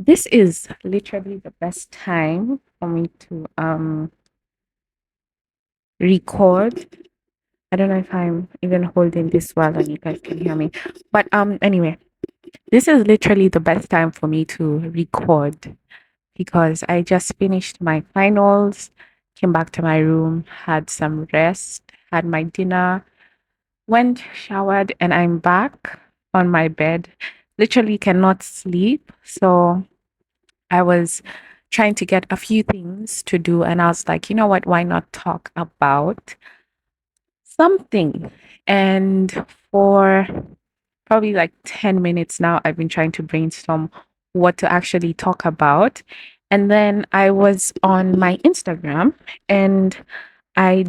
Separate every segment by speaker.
Speaker 1: This is literally the best time for me to record. I don't know if I'm even holding this well and you guys can hear me. But anyway, this is literally the best time for me to record because I just finished my finals, came back to my room, had some rest, had my dinner, went showered, and I'm back on my bed. Literally cannot sleep. So I was trying to get a few things to do, and I was like, you know what? Why not talk about something? And for probably like 10 minutes now, I've been trying to brainstorm what to actually talk about. And then I was on my Instagram and I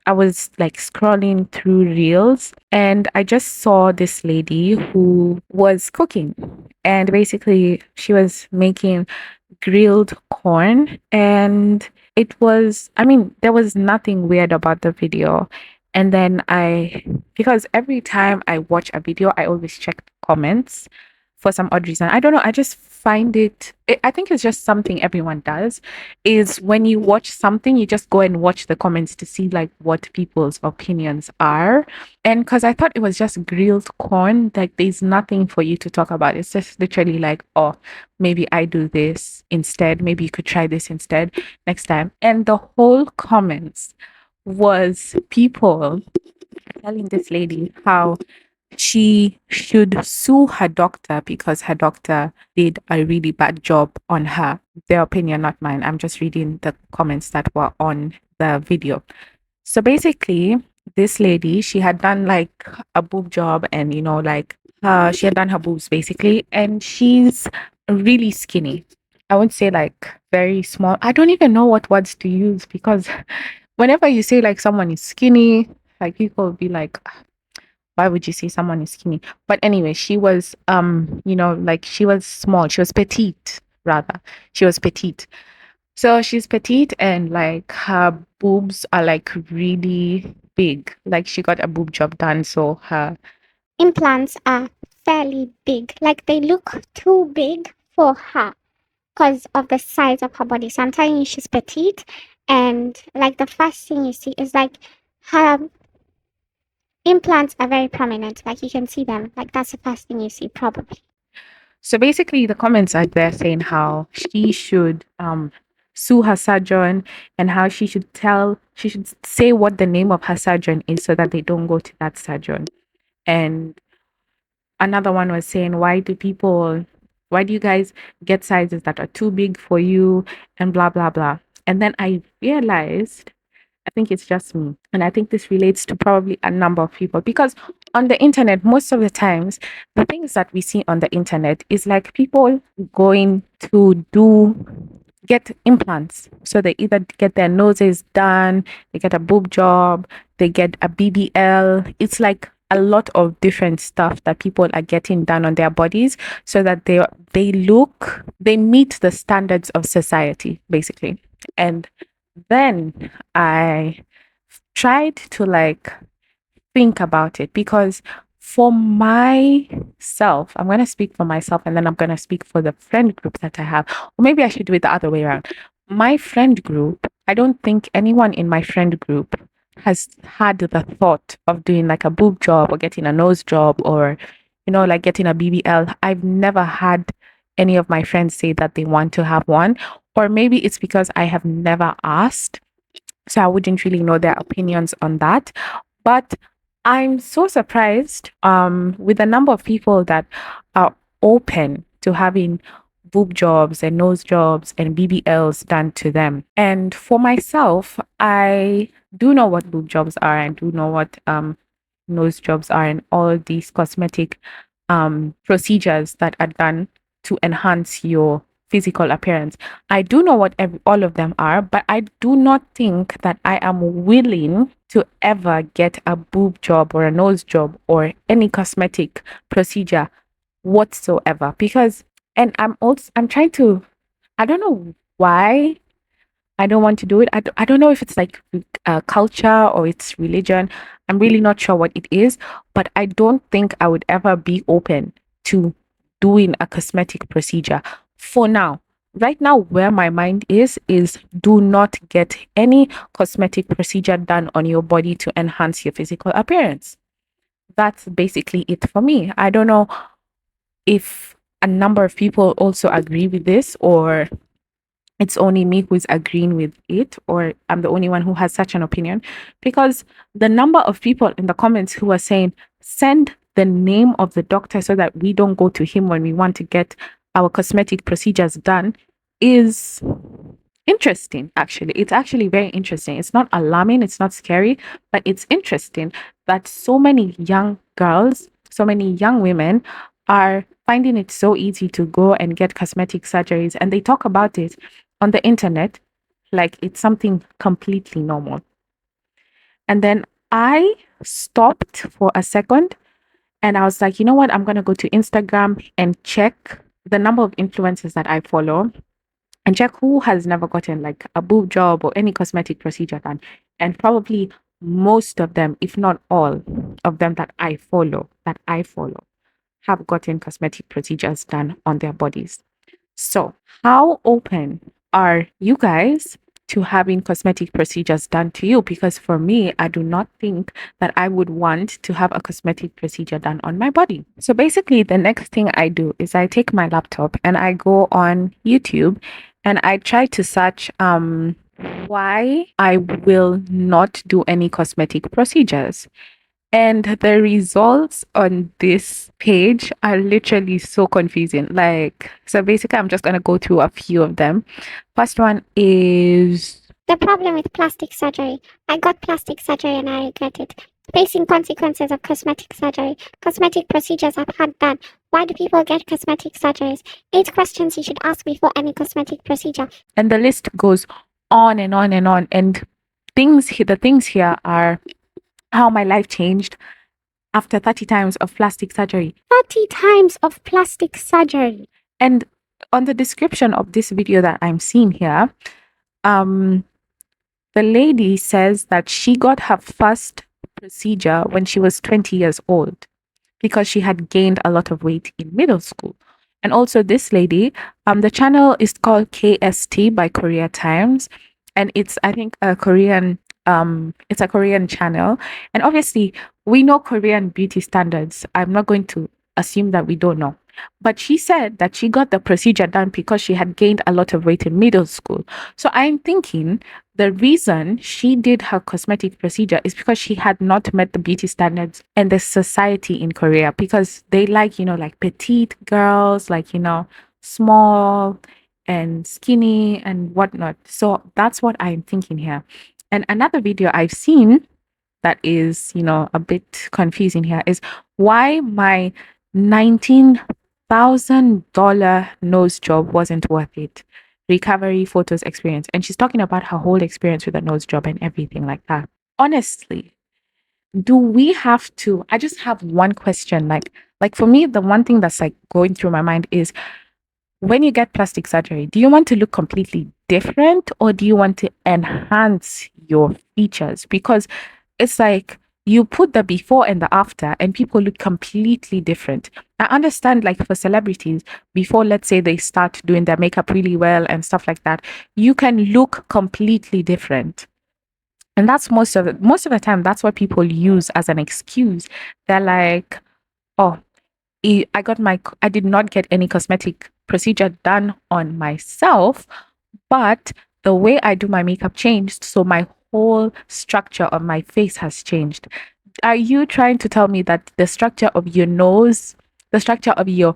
Speaker 1: was like scrolling through reels and I just saw this lady who was cooking. And basically, she was making grilled corn. And I mean, there was nothing weird about the video. And then because every time I watch a video, I always check the comments for some odd reason. I don't know. I just find I think it's just something everyone does is when you watch something, you just go and watch the comments to see like what people's opinions are. And because I thought it was just grilled corn, like there's nothing for you to talk about. It's just literally like, oh, maybe I do this instead. Maybe you could try this instead next time. And the whole comments was people telling this lady how she should sue her doctor because her doctor did a really bad job on her. Their opinion, not mine. I'm just reading the comments that were on the video. So basically, this lady, she had done like a boob job and, like she had done her boobs basically, and she's really skinny. I wouldn't say like very small. I don't even know what words to use because whenever you say like someone is skinny, like people will be like, why would you say someone is skinny? But anyway, she was like she was small. She was petite rather. She was petite. So she's petite and like her boobs are like really big. Like she got a boob job done. So her
Speaker 2: Implants are fairly big. Like they look too big for her because of the size of her body. So I'm telling you, she's petite. And like the first thing you see is like her implants are very prominent. Like you can see them. Like that's the first thing you see, probably.
Speaker 1: so basically the comments are there saying how she should sue her surgeon and how she should say what the name of her surgeon is so that they don't go to that surgeon. And another one was saying, why do you guys get sizes that are too big for you and blah, blah, blah. And then I realized, I think it's just me. And I think this relates to probably a number of people because on the internet, most of the times, the things that we see on the internet is like people going to get implants. So they either get their noses done, they get a boob job, they get a BBL. It's like a lot of different stuff that people are getting done on their bodies so that they meet the standards of society basically. And then I tried to like think about it because for myself, I'm going to speak for myself and then I'm going to speak for the friend group that I have. Or maybe I should do it the other way around. My friend group, I don't think anyone in my friend group has had the thought of doing like a boob job or getting a nose job or, like getting a BBL. I've never had any of my friends say that they want to have one. Or maybe it's because I have never asked. So I wouldn't really know their opinions on that. But I'm so surprised with the number of people that are open to having boob jobs and nose jobs and BBLs done to them. And for myself, I do know what boob jobs are and do know what nose jobs are and all these cosmetic procedures that are done to enhance your physical appearance. I do know what all of them are, but I do not think that I am willing to ever get a boob job or a nose job or any cosmetic procedure whatsoever because and I'm trying to I don't know why I don't want to do it. I don't know if it's like culture or it's religion. I'm really not sure what it is, but I don't think I would ever be open to doing a cosmetic procedure. For now, right now, where my mind is do not get any cosmetic procedure done on your body to enhance your physical appearance. That's basically it for me. I don't know if a number of people also agree with this, or it's only me who's agreeing with it, or I'm the only one who has such an opinion, because the number of people in the comments who are saying send the name of the doctor so that we don't go to him when we want to get our cosmetic procedures done is interesting. Actually, it's actually very interesting. It's not alarming, it's not scary, but it's interesting that so many young girls, so many young women are finding it so easy to go and get cosmetic surgeries, and they talk about it on the internet like it's something completely normal. And then I stopped for a second and I was like, you know what? I'm going to go to Instagram and check the number of influencers that I follow and check who has never gotten like a boob job or any cosmetic procedure done. And probably most of them, if not all of them that I follow have gotten cosmetic procedures done on their bodies. So, how open are you guys to having cosmetic procedures done to you? Because for me, I do not think that I would want to have a cosmetic procedure done on my body. So, basically, the next thing I do is I take my laptop and I go on YouTube and I try to search why I will not do any cosmetic procedures. And the results on this page are literally so confusing. Like, so basically, I'm just going to go through a few of them. First one is
Speaker 2: The problem with plastic surgery. I got plastic surgery and I regret it. Facing consequences of cosmetic surgery. Cosmetic procedures I've had done. Why do people get cosmetic surgeries? 8 questions you should ask before any cosmetic procedure.
Speaker 1: and the list goes on and on and on. And the things here are how my life changed after 30 times of plastic surgery.
Speaker 2: 30 times of plastic surgery.
Speaker 1: And on the description of this video that I'm seeing here, the lady says that she got her first procedure when she was 20 years old because she had gained a lot of weight in middle school. And also this lady, the channel is called KST by Korea Times, and it's I think a Korean it's a Korean channel. And obviously we know Korean beauty standards. I'm not going to assume that we don't know. But she said that she got the procedure done because she had gained a lot of weight in middle school. So I'm thinking the reason she did her cosmetic procedure is because she had not met the beauty standards and the society in Korea, because they like, like petite girls, like, small and skinny and whatnot. So that's what I'm thinking here. And another video I've seen that is, a bit confusing here is why my $19,000 nose job wasn't worth it. Recovery photos experience. And she's talking about her whole experience with the nose job and everything like that. Honestly, do we have to? I just have one question. Like for me, the one thing that's like going through my mind is, when you get plastic surgery, do you want to look completely different or do you want to enhance your features? Because it's like you put the before and the after and people look completely different. I understand, like for celebrities, before, let's say, they start doing their makeup really well and stuff like that, you can look completely different. And that's most of the time, that's what people use as an excuse. They're like, oh, I did not get any cosmetic procedure done on myself, but the way I do my makeup changed, so my whole structure of my face has changed. Are you trying to tell me that the structure of your nose, the structure of your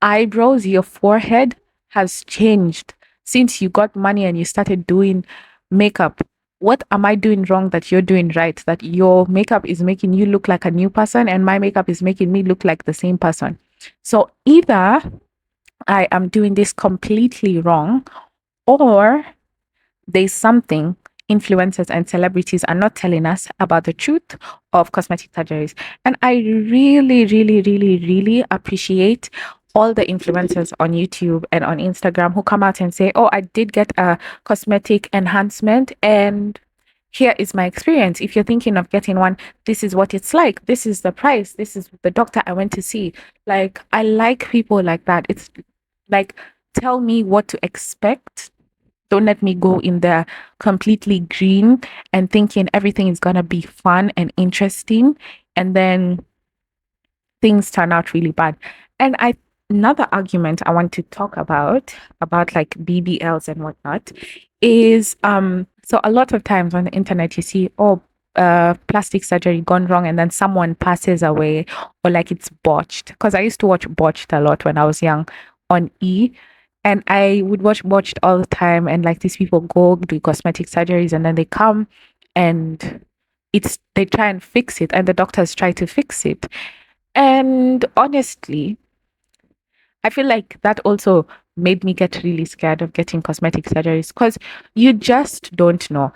Speaker 1: eyebrows, your forehead has changed since you got money and you started doing makeup? What am I doing wrong that you're doing right? That your makeup is making you look like a new person and my makeup is making me look like the same person. So either I am doing this completely wrong, or there's something influencers and celebrities are not telling us about the truth of cosmetic surgeries. And I really, really, really, really appreciate all the influencers on YouTube and on Instagram who come out and say, oh, I did get a cosmetic enhancement and here is my experience. If you're thinking of getting one, this is what it's like. This is the price. This is the doctor I went to see. Like, I like people like that. It's like, tell me what to expect. Don't let me go in there completely green and thinking everything is going to be fun and interesting. And then things turn out really bad. And another argument I want to talk about like BBLs and whatnot is so a lot of times on the internet you see, oh, plastic surgery gone wrong, and then someone passes away, or like it's botched. Because I used to watch botched a lot when I was young on E, and I would watch botched all the time, and like these people go do cosmetic surgeries and then they come and they try and fix it, and the doctors try to fix it. And honestly, I feel like that also made me get really scared of getting cosmetic surgeries because you just don't know.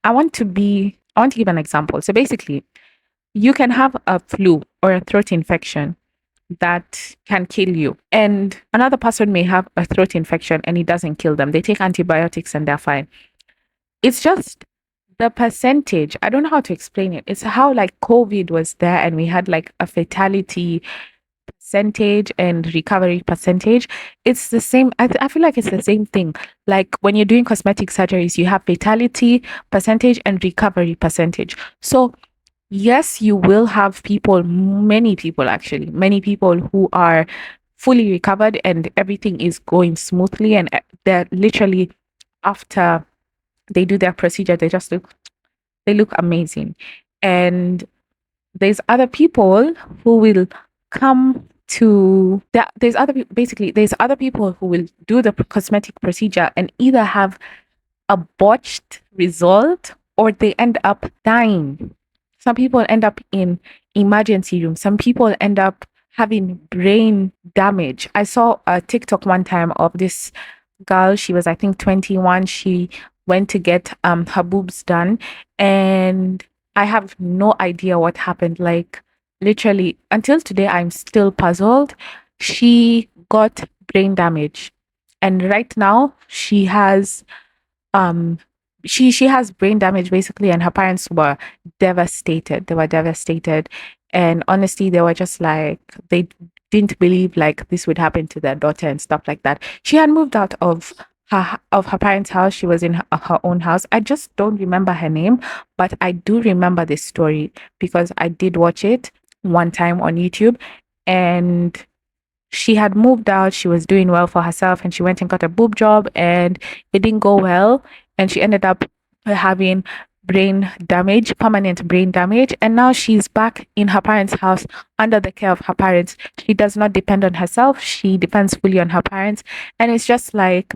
Speaker 1: I want to give an example. So basically, you can have a flu or a throat infection that can kill you. And another person may have a throat infection and it doesn't kill them. They take antibiotics and they're fine. It's just the percentage. I don't know how to explain it. It's how like COVID was there and we had like a fatality percentage and recovery percentage. It's the same. I feel like it's the same thing. Like when you're doing cosmetic surgeries, you have fatality percentage and recovery percentage. So yes, you will have people, many people actually, many people who are fully recovered and everything is going smoothly, and they're literally, after they do their procedure, they look amazing. And there's other people who will come to that. There's other people who will do the cosmetic procedure and either have a botched result or they end up dying. Some people end up in emergency room. Some people end up having brain damage. I saw a TikTok one time of this girl. She was, I think, 21. She went to get her boobs done, and I have no idea what happened. Like literally until today, I'm still puzzled. She got brain damage, and right now um she has brain damage basically, and her parents were devastated. They were devastated, and honestly they were just like, they didn't believe like this would happen to their daughter and stuff like that. She had moved out of her parents' house. She was in her own house. I just don't remember her name, but I do remember this story because I did watch it one time on YouTube. And she had moved out. She was doing well for herself, and she went and got a boob job, and it didn't go well. And she ended up having brain damage, permanent brain damage. And now she's back in her parents' house under the care of her parents. She does not depend on herself. She depends fully on her parents. And it's just like,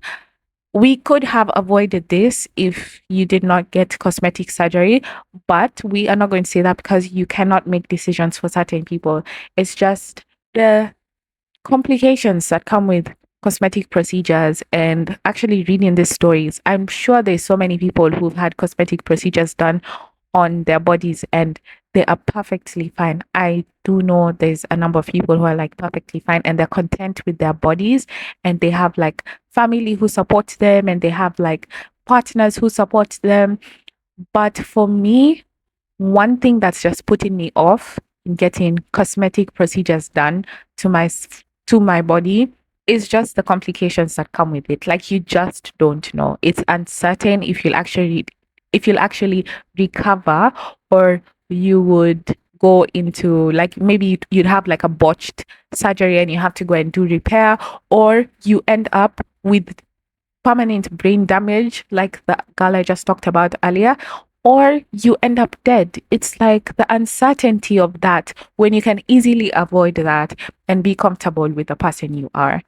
Speaker 1: we could have avoided this if you did not get cosmetic surgery, but we are not going to say that because you cannot make decisions for certain people. It's just the complications that come with cosmetic procedures. And actually reading these stories, I'm sure there's so many people who've had cosmetic procedures done on their bodies and they are perfectly fine. I do know there's a number of people who are like perfectly fine and they're content with their bodies, and they have like family who support them, and they have like partners who support them. But for me, one thing that's just putting me off in getting cosmetic procedures done to my body is just the complications that come with it. Like, you just don't know. It's uncertain if you'll actually recover, or you would go into like, maybe you'd have like a botched surgery and you have to go and do repair, or you end up with permanent brain damage, like the girl I just talked about earlier, or you end up dead. It's like the uncertainty of that when you can easily avoid that and be comfortable with the person you are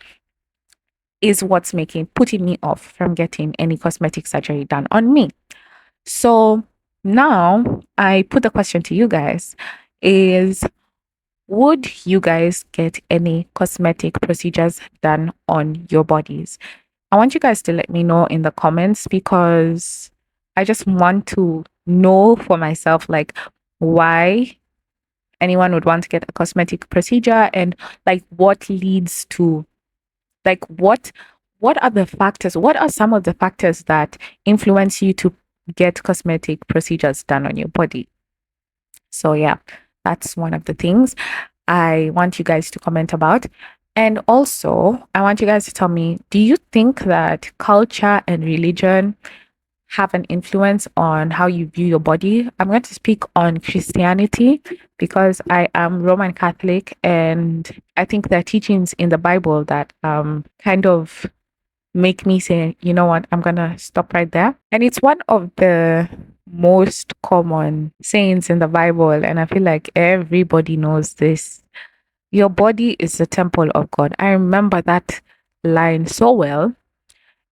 Speaker 1: is what's putting me off from getting any cosmetic surgery done on me. So now I put the question to you guys is, would you guys get any cosmetic procedures done on your bodies? I want you guys to let me know in the comments because I just want to know for myself, like, why anyone would want to get a cosmetic procedure, and like what leads to, like, what are the factors, what are some of the factors that influence you to get cosmetic procedures done on your body. So, yeah, that's one of the things I want you guys to comment about. And also, I want you guys to tell me, do you think that culture and religion have an influence on how you view your body? I'm going to speak on Christianity because I am Roman Catholic, and I think there are teachings in the Bible that kind of make me say, you know what, I'm going to stop right there. And it's one of the most common sayings in the Bible. And I feel like everybody knows this. Your body is the temple of God. I remember that line so well.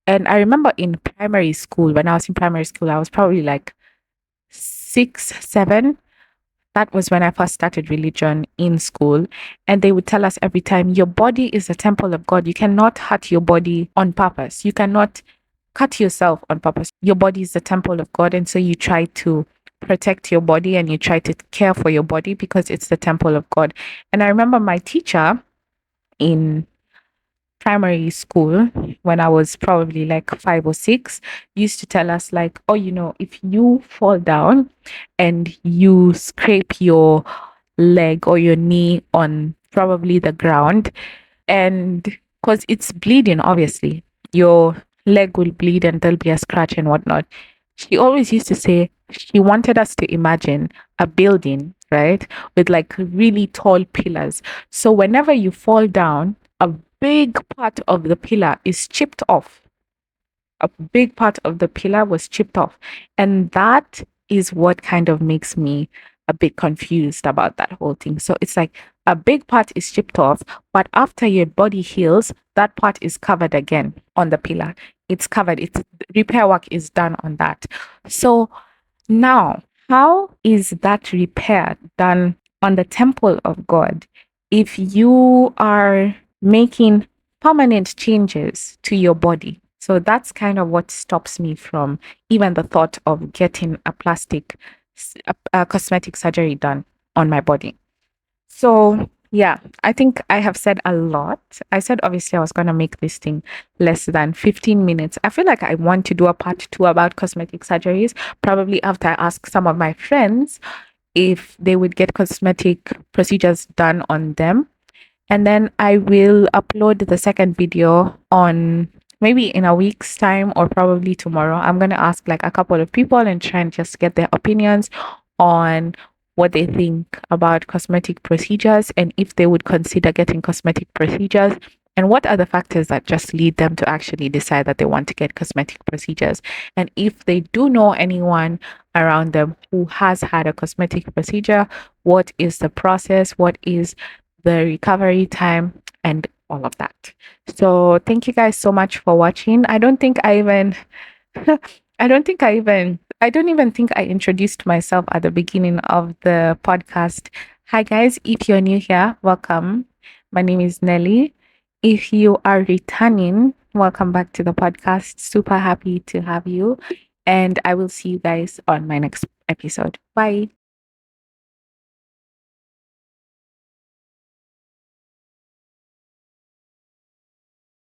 Speaker 1: And I remember in primary school, when I was in primary school, I was probably like 6, 7. That was when I first started religion in school. And they would tell us every time, your body is a temple of God. You cannot hurt your body on purpose. You cannot cut yourself on purpose. Your body is the temple of God. And so you try to protect your body and you try to care for your body because it's the temple of God. And I remember my teacher in primary school, when I was probably like 5 or 6, used to tell us like, oh, if you fall down and you scrape your leg or your knee on probably the ground, and because it's bleeding, obviously, your leg will bleed and there'll be a scratch and whatnot. She always used to say she wanted us to imagine a building, right, with like really tall pillars. So whenever you fall down, a big part of the pillar is chipped off. A big part of the pillar was chipped off. And that is what kind of makes me a bit confused about that whole thing. So it's like a big part is chipped off, but after your body heals, that part is covered again on the pillar. It's covered. It's repair work is done on that. So now, how is that repair done on the temple of God if you are making permanent changes to your body? So that's kind of what stops me from even the thought of getting a cosmetic surgery done on my body. So, yeah, I think I have said a lot. I said obviously I was going to make this thing less than 15 minutes. I feel like I want to do a part 2 about cosmetic surgeries, probably after I ask some of my friends if they would get cosmetic procedures done on them. And then I will upload the second video on maybe in a week's time or probably tomorrow. I'm going to ask like a couple of people and try and just get their opinions on what they think about cosmetic procedures and if they would consider getting cosmetic procedures and what are the factors that just lead them to actually decide that they want to get cosmetic procedures. And if they do know anyone around them who has had a cosmetic procedure, what is the process? What is the recovery time and all of that. So thank you guys so much for watching. I don't think I even I don't even think I introduced myself at the beginning of the podcast. Hi guys, if you're new here, welcome. My name is Nelly. If you are returning, welcome back to the podcast. Super happy to have you. And I will see you guys on my next episode. Bye.